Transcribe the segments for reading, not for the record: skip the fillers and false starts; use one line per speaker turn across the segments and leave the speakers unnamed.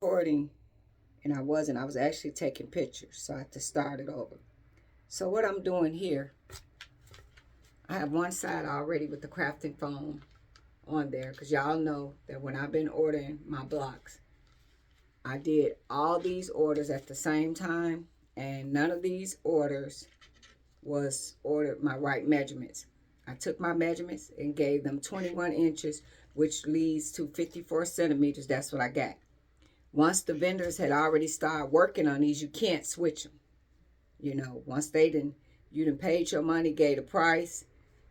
recording and I wasn't. I was actually taking pictures, so I had to start it over. So what I'm doing here, I have one side already with the crafting foam on there because y'all know that when I've been ordering my blocks, I did all these orders at the same time, and none of these orders was ordered my right measurements. I took my measurements and gave them 21 inches, which leads to 54 centimeters. That's what I got. Once the vendors had already started working on these, you can't switch them. You know, once you done paid your money, gave the price,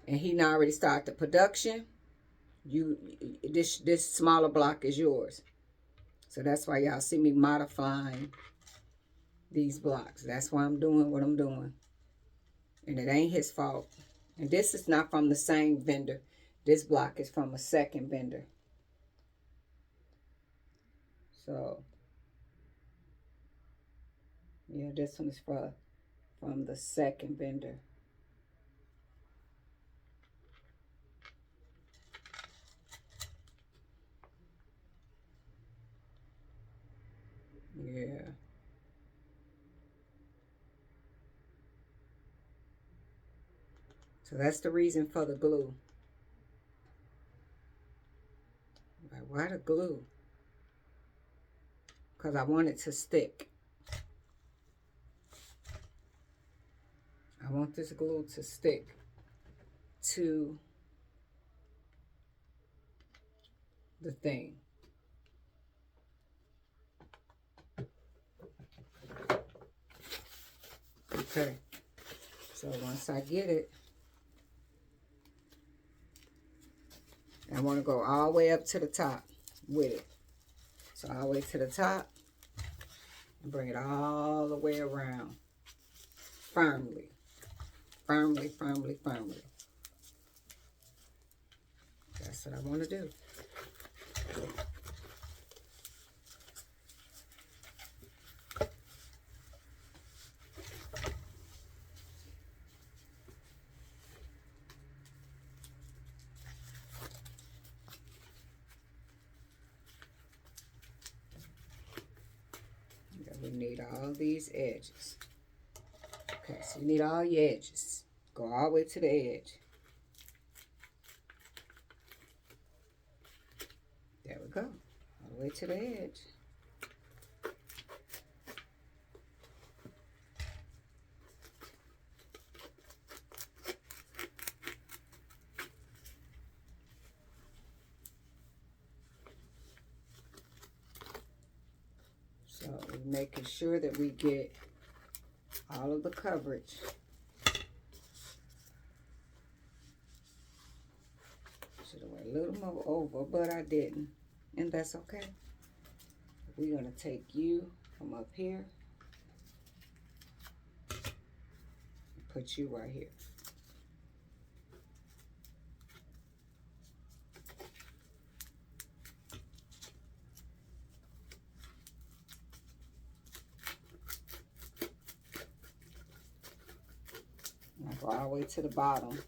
and he done already started the production, this smaller block is yours. So that's why y'all see me modifying these blocks. That's why I'm doing what I'm doing. And it ain't his fault. And this is not from the same vendor. This block is from a second vendor. So, yeah, this one is from the second vendor. Yeah. So that's the reason for the glue. Why the glue? Because I want it to stick. I want this glue to stick to the thing. Okay. So once I get it, I want to go all the way up to the top with it. So all the way to the top and bring it all the way around. Firmly. Firmly, firmly, firmly. That's what I want to do. We need all these edges. Okay, so you need all your edges. Go all the way to the edge. There we go. All the way to the edge. So we're making sure that we get all of the coverage. Should have went a little more over, but I didn't. And that's okay. We're going to take you from up here and put you right here. I go all the way to the bottom.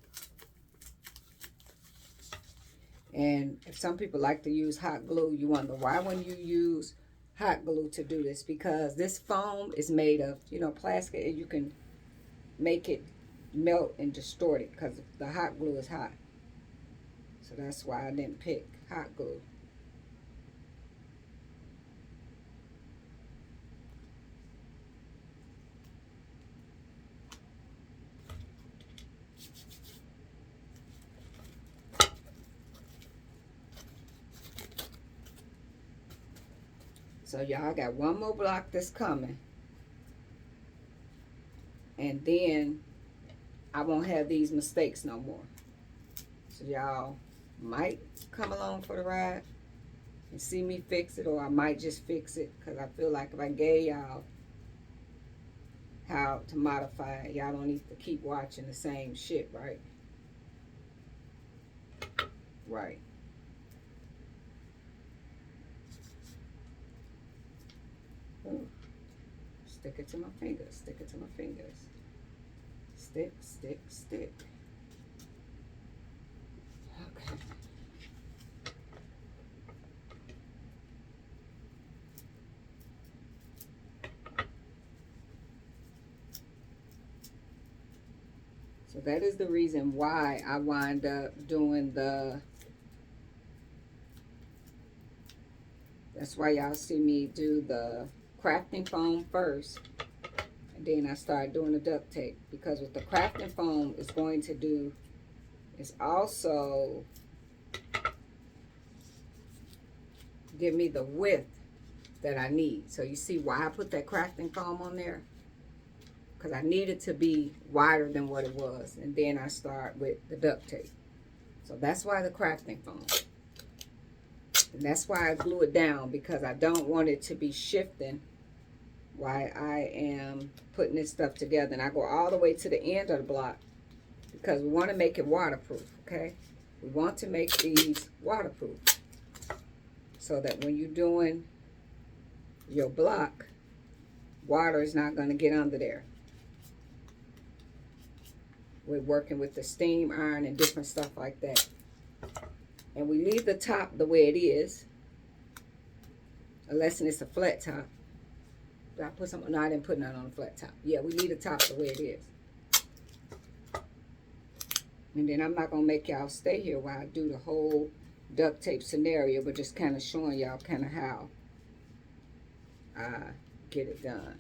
And if some people like to use hot glue, you wonder why when you use hot glue to do this, because this foam is made of, you know, plastic, and you can make it melt and distort it because the hot glue is hot. So that's why I didn't pick hot glue. So y'all got one more block that's coming. And then I won't have these mistakes no more. So y'all might come along for the ride and see me fix it, or I might just fix it because I feel like if I gave y'all how to modify it, y'all don't need to keep watching the same shit, right? Right. Ooh. Stick it to my fingers. Stick it to my fingers. Stick, stick, stick. Okay. that is the reason why I wind up doing the, that's why y'all see me do the crafting foam first. And then I start doing the duct tape. Because what the crafting foam is going to do is also give me the width that I need. So you see why I put that crafting foam on there? Because I need it to be wider than what it was. And then I start with the duct tape. So that's why the crafting foam. And that's why I glue it down, because I don't want it to be shifting while I am putting this stuff together. And I go all the way to the end of the block because we want to make it waterproof, okay? We want to make these waterproof so that when you're doing your block, water is not going to get under there. We're working with the steam iron and different stuff like that. And we leave the top the way it is, unless it's a flat top. Did I put something? No, I didn't put nothing on the flat top. Yeah, we leave the top the way it is. And then I'm not going to make y'all stay here while I do the whole duct tape scenario, but just kind of showing y'all kind of how I get it done.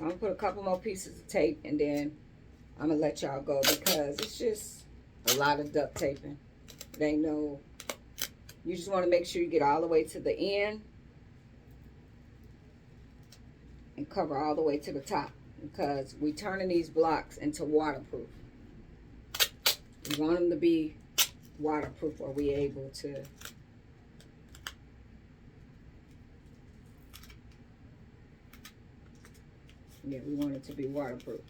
So I'm going to put a couple more pieces of tape and then I'm going to let y'all go because it's just a lot of duct taping. It ain't no, you just want to make sure you get all the way to the end and cover all the way to the top because we're turning these blocks into waterproof. We want them to be waterproof or we're able to we want it to be waterproof.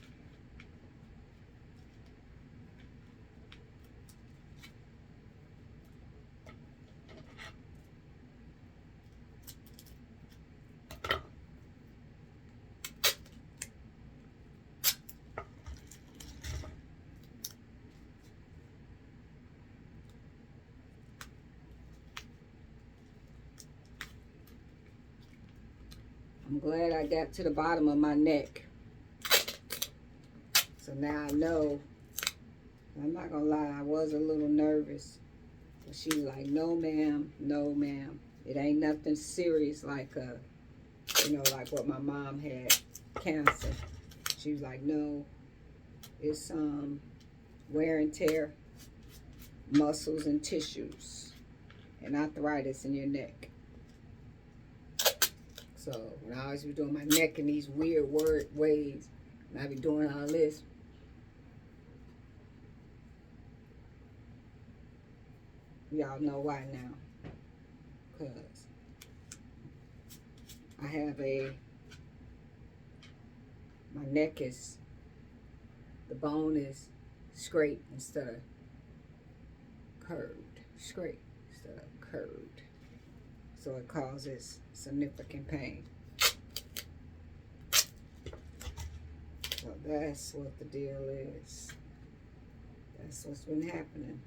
I'm glad I got to the bottom of my neck. So now I know. I'm not gonna lie, I was a little nervous. But she was like, no ma'am, no ma'am. It ain't nothing serious like like what my mom had, cancer. She was like, no, it's wear and tear, muscles and tissues, and arthritis in your neck. So when I always be doing my neck in these weird ways, and I be doing all this, y'all know why now. Because I have my neck is, the bone is straight instead of curved. Straight instead of curved. So it causes significant pain. So that's what the deal is. That's what's been happening.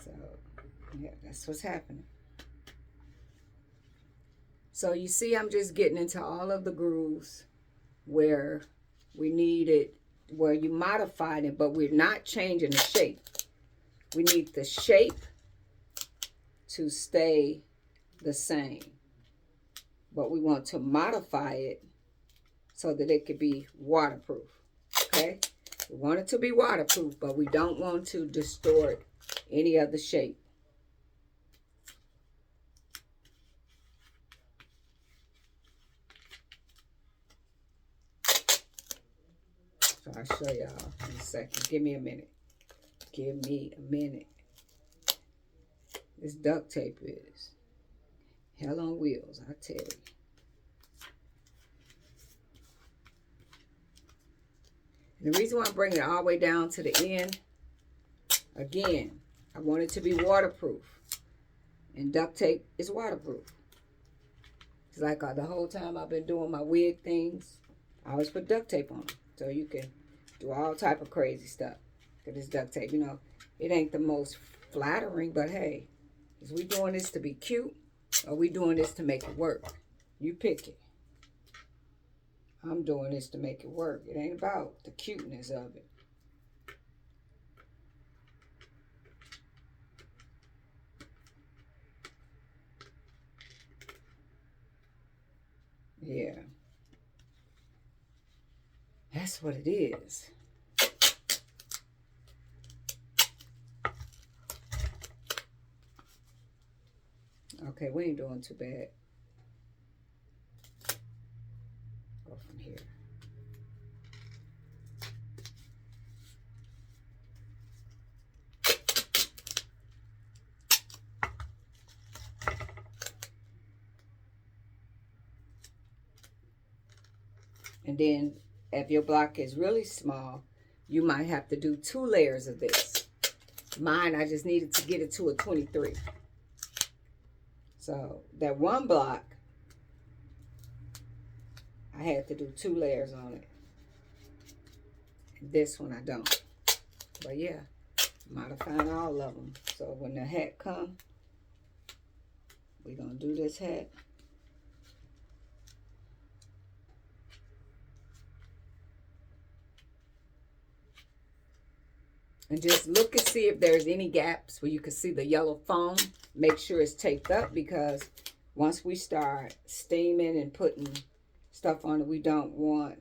So, yeah, that's what's happening. So you see, I'm just getting into all of the grooves where we need it, where you modified it, but we're not changing the shape. We need the shape to stay the same, but we want to modify it so that it could be waterproof, okay? We want it to be waterproof, but we don't want to distort any of the shape. So I'll show y'all in a second. Give me a minute. Give me a minute. This duct tape is hell on wheels, I tell you. And the reason why I'm bringing it all the way down to the end, again, I want it to be waterproof. And duct tape is waterproof. It's like the whole time I've been doing my wig things, I always put duct tape on them. So you can do all type of crazy stuff with this duct tape. You know, it ain't the most flattering, but hey, is we doing this to be cute or we doing this to make it work? You pick it. I'm doing this to make it work. It ain't about the cuteness of it. Yeah. That's what it is. Okay, we ain't doing too bad. Go from here. And then if your block is really small, you might have to do 2 layers of this. Mine, I just needed to get it to a 23. So that one block, I had to do 2 layers on it. This one I don't. But yeah, modifying all of them. So when the hat come, we're going to do this hat. And just look and see if there's any gaps where you can see the yellow foam. Make sure it's taped up, because once we start steaming and putting stuff on it, we don't want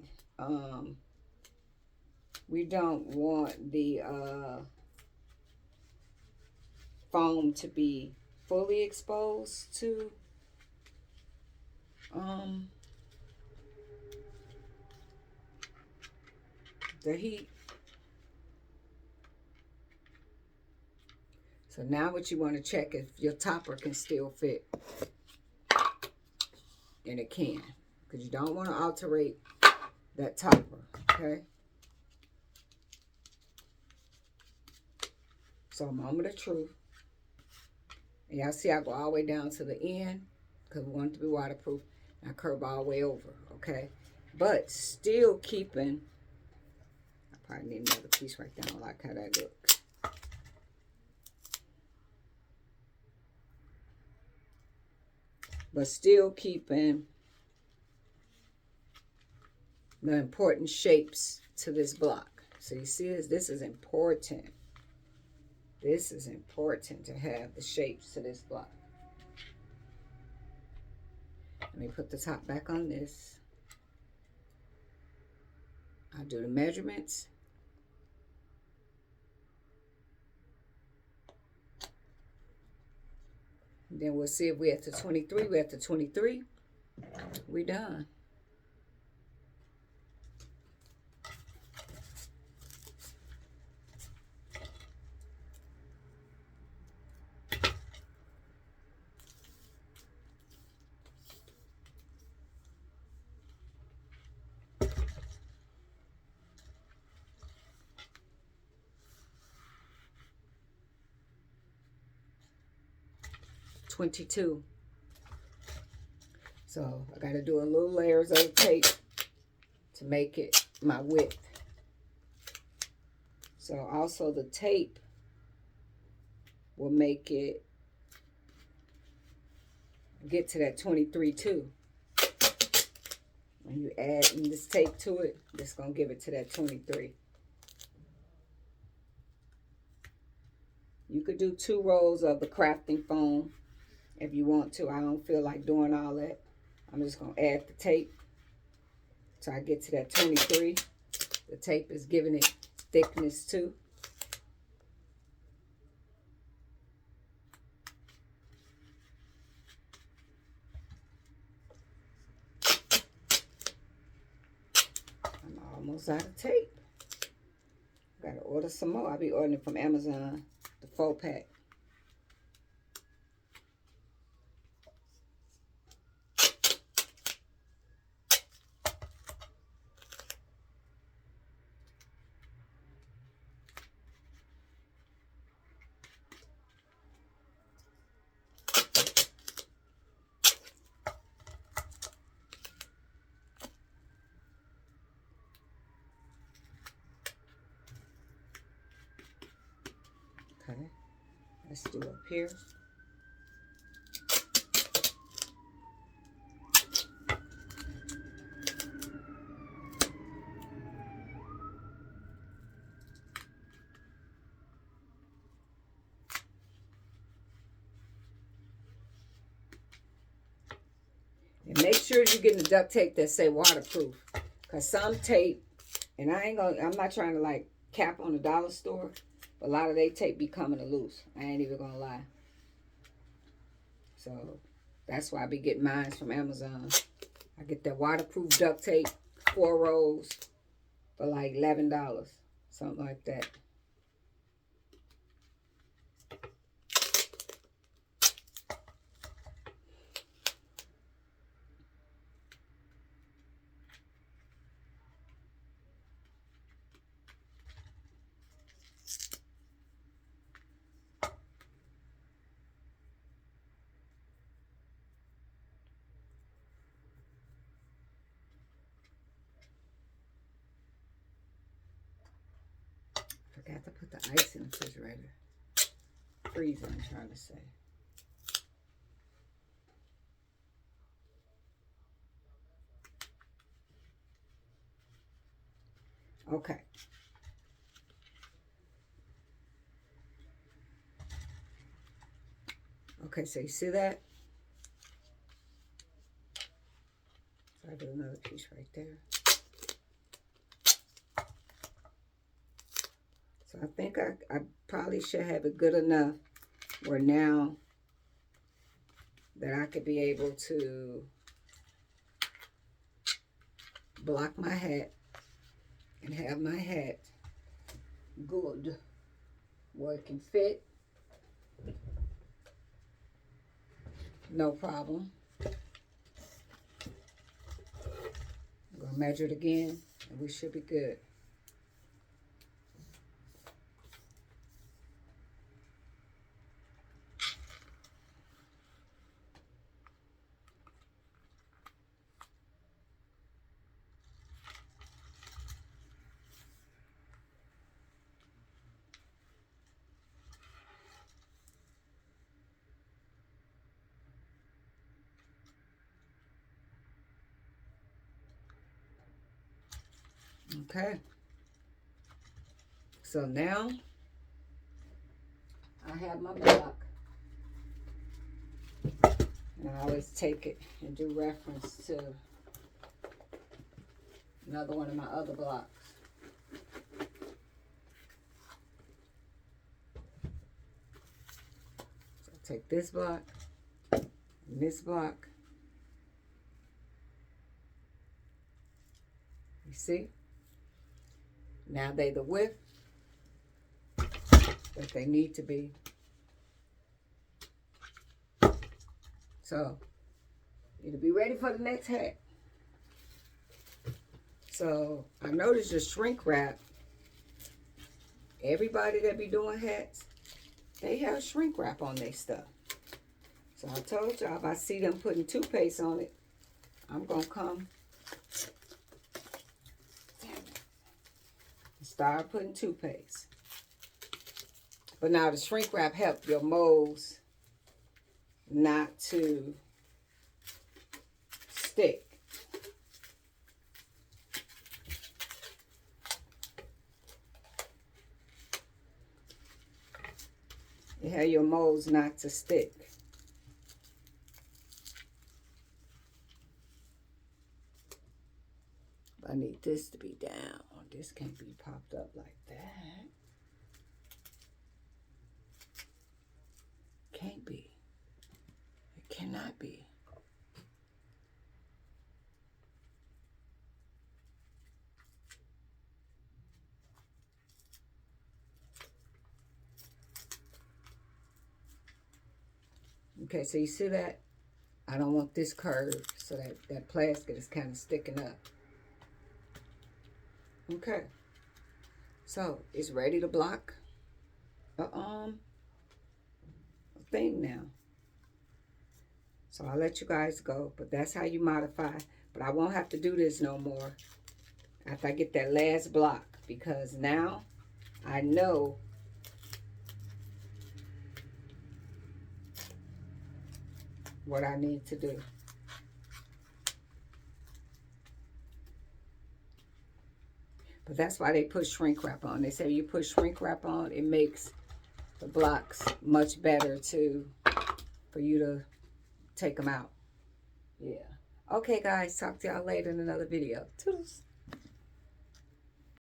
the foam to be fully exposed to the heat. So now what you want to check if your topper can still fit. And it can, because you don't want to alterate that topper, okay? So moment of truth. And y'all see I go all the way down to the end, because we want it to be waterproof. And I curve all the way over, okay? But still keeping, I probably need another piece right there. I don't like how that looks. But still keeping the important shapes to this block. So you see this is important. This is important to have the shapes to this block. Let me put the top back on this. I'll do the measurements. And then we'll see if we're at the 23. We're at the 23. We're done. $22. So I got to do a little layers of tape to make it my width. So also the tape will make it get to that 23 too. When you add this tape to it, it's going to give it to that 23. You could do 2 rolls of the crafting foam if you want to. I don't feel like doing all that. I'm just going to add the tape so I get to that 23. The tape is giving it thickness too. I'm almost out of tape. Got to order some more. I'll be ordering it from Amazon, the 4-pack. Let's do up here. And make sure you're getting the duct tape that say waterproof. Because some tape, and I'm not trying to like cap on the dollar store, but a lot of they tape be coming loose. I ain't even gonna lie. So that's why I be getting mine from Amazon. I get that waterproof duct tape, 4 rolls for like $11, something like that. Forgot to put the ice in the refrigerator. Freezer, I'm trying to say. Okay. Okay, so you see that? So I do another piece right there. So I think I probably should have it good enough where now that I could be able to block my hat and have my hat good where it can fit. No problem. I'm going to measure it again and we should be good. Okay. So now I have my block. And I always take it and do reference to another one of my other blocks. So I take this block and this block. You see? Now they the width that they need to be. So it'll be ready for the next hat. So I noticed the shrink wrap. Everybody that be doing hats, they have shrink wrap on their stuff. So I told y'all if I see them putting toothpaste on it, I'm gonna come and start putting toothpaste. But now the shrink wrap help your molds not to stick. You have your molds not to stick. I need this to be down. This can't be popped up like that. Can't be. It cannot be. Okay, so you see that? I don't want this curve, so that plastic is kind of sticking up. Okay. So it's ready to block a thing now. So I'll let you guys go, but that's how you modify. But I won't have to do this no more after I get that last block, because now I know what I need to do. But that's why they put shrink wrap on. They say you put shrink wrap on, it makes the blocks much better for you to take them out. Yeah. Okay, guys. Talk to y'all later in another video. Toodles.